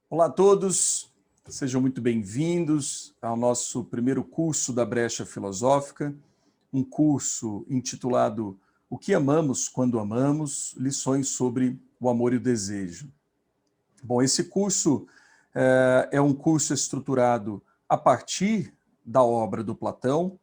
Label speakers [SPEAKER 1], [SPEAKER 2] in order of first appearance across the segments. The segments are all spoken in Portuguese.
[SPEAKER 1] Olá a todos, sejam muito bem-vindos ao nosso primeiro curso da Brecha Filosófica, um curso intitulado O que amamos quando amamos? Lições sobre o amor e o desejo. Bom, esse curso é um curso estruturado a partir da obra do Platão.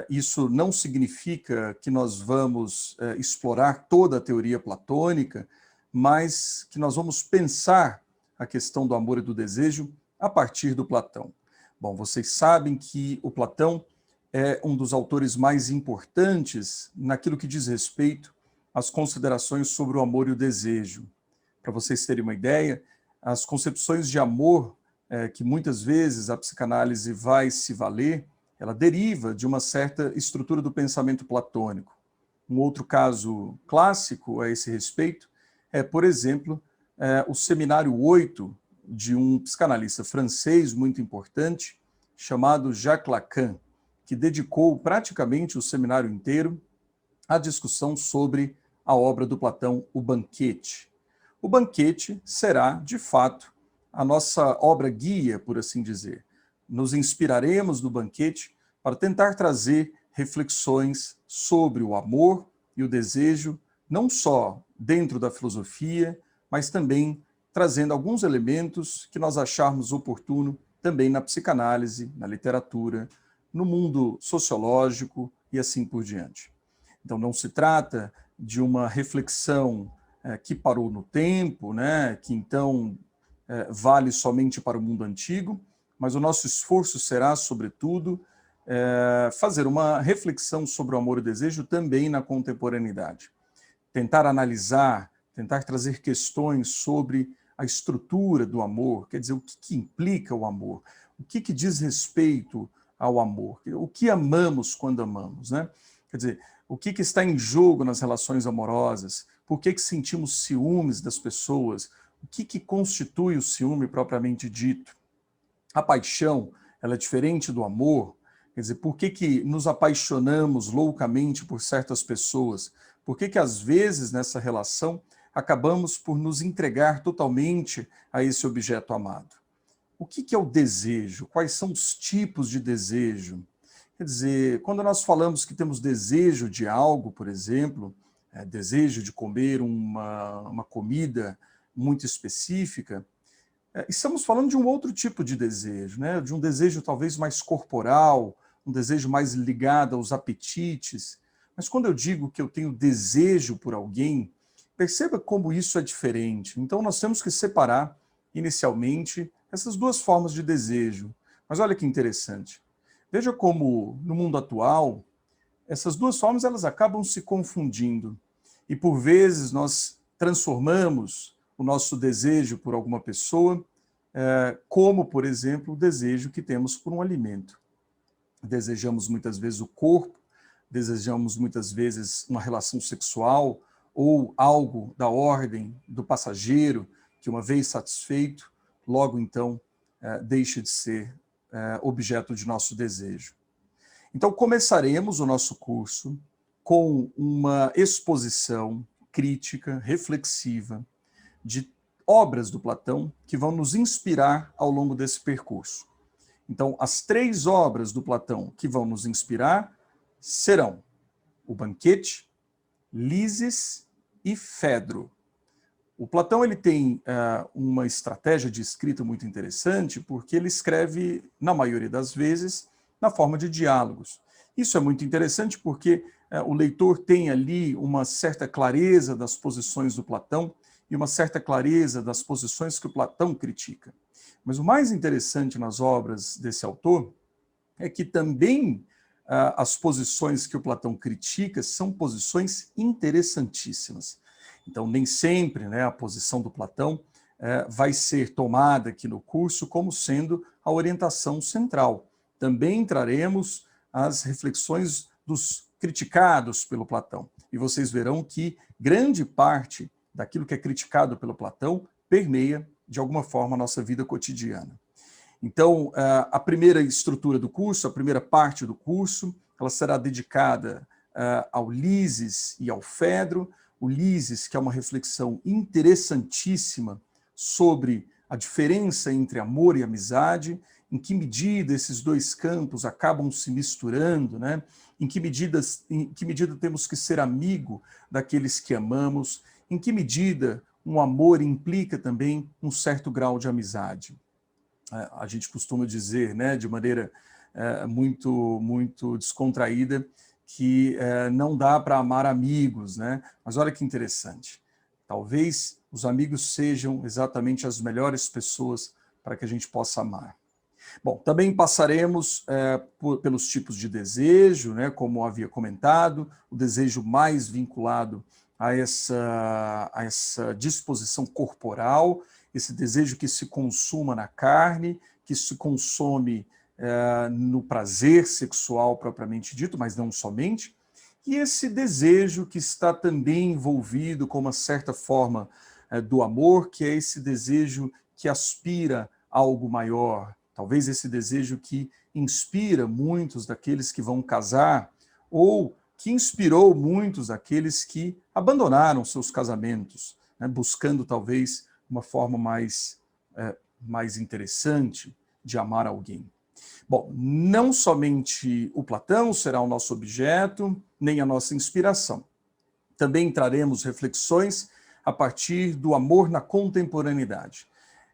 [SPEAKER 1] Isso não significa que nós vamos explorar toda a teoria platônica, mas que nós vamos pensar a questão do amor e do desejo a partir do Platão. Bom, vocês sabem que o Platão é um dos autores mais importantes naquilo que diz respeito às considerações sobre o amor e o desejo. Para vocês terem uma ideia, as concepções de amor que muitas vezes a psicanálise vai se valer, ela deriva de uma certa estrutura do pensamento platônico. Um outro caso clássico a esse respeito é, por exemplo, o Seminário 8 de um psicanalista francês muito importante, chamado Jacques Lacan, que dedicou praticamente o seminário inteiro à discussão sobre a obra do Platão, O Banquete. O Banquete será, de fato, a nossa obra guia, por assim dizer. Nos inspiraremos no Banquete para tentar trazer reflexões sobre o amor e o desejo, não só dentro da filosofia, mas também trazendo alguns elementos que nós acharmos oportuno também na psicanálise, na literatura, no mundo sociológico e assim por diante. Então, não se trata de uma reflexão que parou no tempo, né, que então vale somente para o mundo antigo, mas o nosso esforço será, sobretudo, fazer uma reflexão sobre o amor e o desejo também na contemporaneidade. Tentar analisar, tentar trazer questões sobre a estrutura do amor, quer dizer, o que implica o amor, o que diz respeito ao amor, o que amamos quando amamos, né? Quer dizer, o que está em jogo nas relações amorosas, por que sentimos ciúmes das pessoas, o que constitui o ciúme propriamente dito. A paixão, ela é diferente do amor, quer dizer, por que nos apaixonamos loucamente por certas pessoas? Por que às vezes nessa relação acabamos por nos entregar totalmente a esse objeto amado? O que é o desejo? Quais são os tipos de desejo? Quer dizer, quando nós falamos que temos desejo de algo, por exemplo, desejo de comer uma comida muito específica, estamos falando de um outro tipo de desejo, né? De um desejo talvez mais corporal, um desejo mais ligado aos apetites. Mas quando eu digo que eu tenho desejo por alguém, perceba como isso é diferente. Então nós temos que separar, inicialmente, essas duas formas de desejo. Mas olha que interessante. Veja como, no mundo atual, essas duas formas elas acabam se confundindo. E, por vezes, nós transformamos o nosso desejo por alguma pessoa, como, por exemplo, o desejo que temos por um alimento. Desejamos muitas vezes o corpo, desejamos muitas vezes uma relação sexual ou algo da ordem do passageiro, que uma vez satisfeito, logo então deixa de ser objeto de nosso desejo. Então, começaremos o nosso curso com uma exposição crítica, reflexiva, de obras do Platão que vão nos inspirar ao longo desse percurso. Então, as 3 obras do Platão que vão nos inspirar serão O Banquete, Lises e Fedro. O Platão ele tem uma estratégia de escrita muito interessante, porque ele escreve, na maioria das vezes, na forma de diálogos. Isso é muito interessante porque o leitor tem ali uma certa clareza das posições do Platão e uma certa clareza das posições que o Platão critica. Mas o mais interessante nas obras desse autor é que também as posições que o Platão critica são posições interessantíssimas. Então, nem sempre, né, a posição do Platão vai ser tomada aqui no curso como sendo a orientação central. Também traremos as reflexões dos criticados pelo Platão. E vocês verão que grande parte daquilo que é criticado pelo Platão permeia, de alguma forma, a nossa vida cotidiana. Então, a primeira estrutura do curso, a primeira parte do curso, ela será dedicada ao Lises e ao Fedro. O Lises, que é uma reflexão interessantíssima sobre a diferença entre amor e amizade, em que medida esses dois campos acabam se misturando, né? Em que medida temos que ser amigo daqueles que amamos, em que medida um amor implica também um certo grau de amizade. A gente costuma dizer, né, de maneira muito descontraída, que não dá para amar amigos, né? Mas olha que interessante. Talvez os amigos sejam exatamente as melhores pessoas para que a gente possa amar. Bom, também passaremos pelos tipos de desejo, né, como havia comentado, o desejo mais vinculado a essa disposição corporal, esse desejo que se consuma na carne, que se consome no prazer sexual propriamente dito, mas não somente, e esse desejo que está também envolvido com uma certa forma do amor, que é esse desejo que aspira a algo maior, talvez esse desejo que inspira muitos daqueles que vão casar, ou que inspirou muitos daqueles que abandonaram seus casamentos, né, buscando talvez uma forma mais interessante de amar alguém. Bom, não somente o Platão será o nosso objeto, nem a nossa inspiração. Também traremos reflexões a partir do amor na contemporaneidade.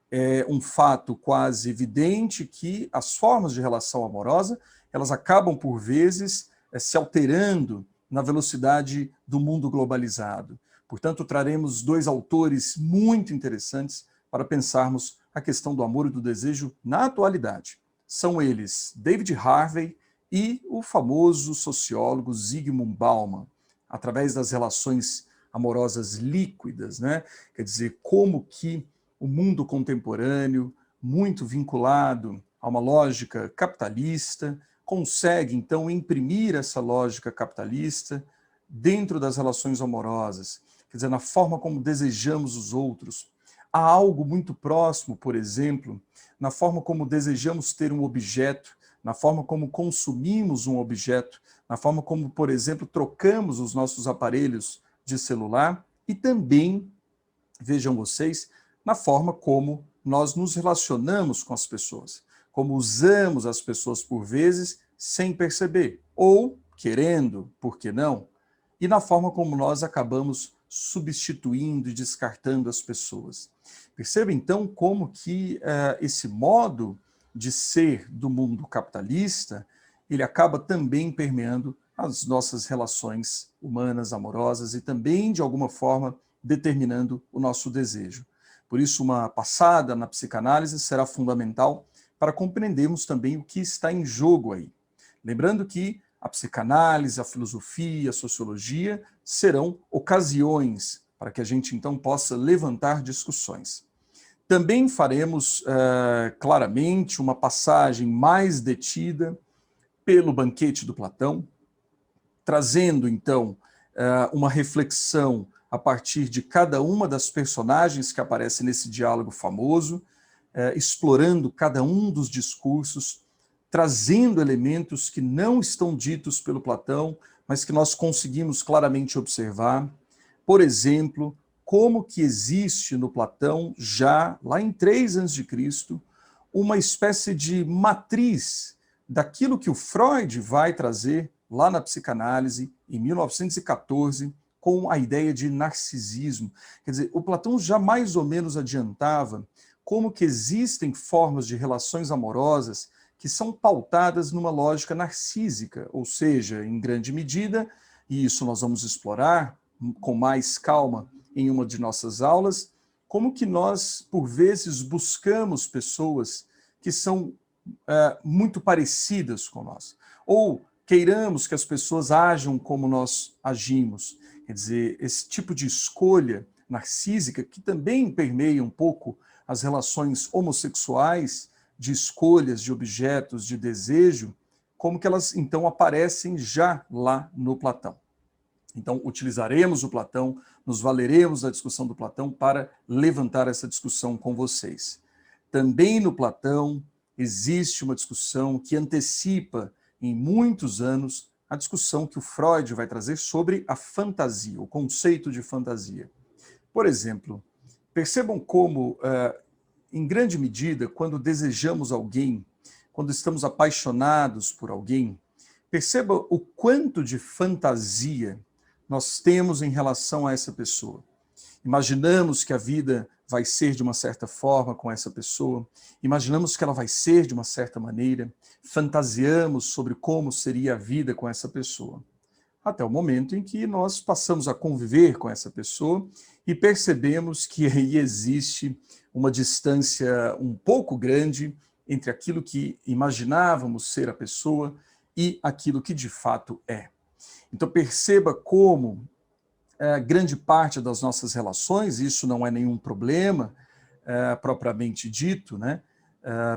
[SPEAKER 1] É um fato quase evidente que as formas de relação amorosa, elas acabam por vezes se alterando na velocidade do mundo globalizado. Portanto, traremos dois autores muito interessantes para pensarmos a questão do amor e do desejo na atualidade. São eles David Harvey e o famoso sociólogo Zygmunt Bauman, através das relações amorosas líquidas, né? Quer dizer, como que o mundo contemporâneo, muito vinculado a uma lógica capitalista, consegue, então, imprimir essa lógica capitalista dentro das relações amorosas, quer dizer, na forma como desejamos os outros. Há algo muito próximo, por exemplo, na forma como desejamos ter um objeto, na forma como consumimos um objeto, na forma como, por exemplo, trocamos os nossos aparelhos de celular e também, vejam vocês, na forma como nós nos relacionamos com as pessoas, como usamos as pessoas por vezes sem perceber, ou querendo, por que não? E na forma como nós acabamos substituindo e descartando as pessoas. Perceba então como que esse modo de ser do mundo capitalista, ele acaba também permeando as nossas relações humanas, amorosas e também, de alguma forma, determinando o nosso desejo. Por isso, uma passada na psicanálise será fundamental para compreendermos também o que está em jogo aí. Lembrando que a psicanálise, a filosofia, a sociologia serão ocasiões para que a gente, então, possa levantar discussões. Também faremos, claramente, uma passagem mais detida pelo banquete do Platão, trazendo, então, uma reflexão a partir de cada uma das personagens que aparecem nesse diálogo famoso, explorando cada um dos discursos, trazendo elementos que não estão ditos pelo Platão, mas que nós conseguimos claramente observar. Por exemplo, como que existe no Platão, já lá em 3 a.C., uma espécie de matriz daquilo que o Freud vai trazer lá na psicanálise, em 1914, com a ideia de narcisismo. Quer dizer, o Platão já mais ou menos adiantava como que existem formas de relações amorosas que são pautadas numa lógica narcísica, ou seja, em grande medida, e isso nós vamos explorar com mais calma em uma de nossas aulas, como que nós, por vezes, buscamos pessoas que são muito parecidas com nós, ou queiramos que as pessoas ajam como nós agimos. Quer dizer, esse tipo de escolha narcísica, que também permeia um pouco as relações homossexuais, de escolhas de objetos, de desejo, como que elas, então, aparecem já lá no Platão. Então, utilizaremos o Platão, nos valeremos da discussão do Platão para levantar essa discussão com vocês. Também no Platão existe uma discussão que antecipa em muitos anos a discussão que o Freud vai trazer sobre a fantasia, o conceito de fantasia. Por exemplo, percebam como, em grande medida, quando desejamos alguém, quando estamos apaixonados por alguém, perceba o quanto de fantasia nós temos em relação a essa pessoa. Imaginamos que a vida vai ser de uma certa forma com essa pessoa, imaginamos que ela vai ser de uma certa maneira, fantasiamos sobre como seria a vida com essa pessoa. Até o momento em que nós passamos a conviver com essa pessoa e percebemos que aí existe uma distância um pouco grande entre aquilo que imaginávamos ser a pessoa e aquilo que de fato é. Então perceba como grande parte das nossas relações, isso não é nenhum problema propriamente dito, né?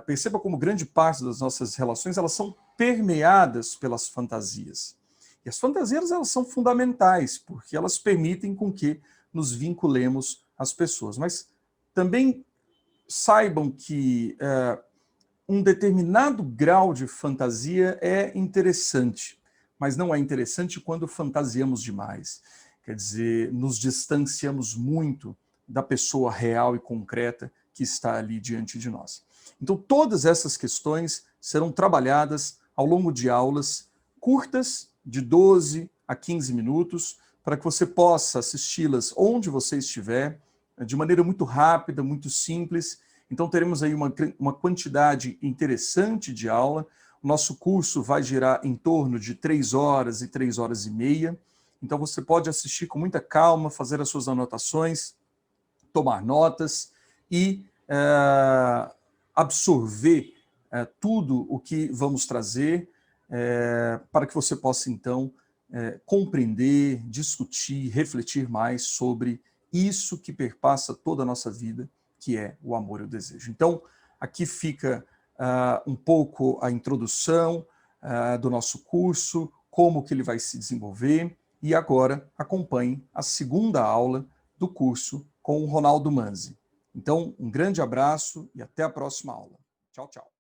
[SPEAKER 1] Perceba como grande parte das nossas relações elas são permeadas pelas fantasias. E as fantasias elas são fundamentais, porque elas permitem com que nos vinculemos às pessoas. Mas também saibam que um determinado grau de fantasia é interessante, mas não é interessante quando fantasiamos demais. Quer dizer, nos distanciamos muito da pessoa real e concreta que está ali diante de nós. Então, todas essas questões serão trabalhadas ao longo de aulas curtas, de 12 a 15 minutos, para que você possa assisti-las onde você estiver, de maneira muito rápida, muito simples. Então, teremos aí uma quantidade interessante de aula. O nosso curso vai girar em torno de 3 horas e 3 horas e meia. Então, você pode assistir com muita calma, fazer as suas anotações, tomar notas e absorver tudo o que vamos trazer para que você possa, então, compreender, discutir, refletir mais sobre isso que perpassa toda a nossa vida, que é o amor e o desejo. Então, aqui fica um pouco a introdução do nosso curso, como que ele vai se desenvolver, e agora acompanhe a segunda aula do curso com o Ronaldo Manzi. Então, um grande abraço e até a próxima aula. Tchau, tchau.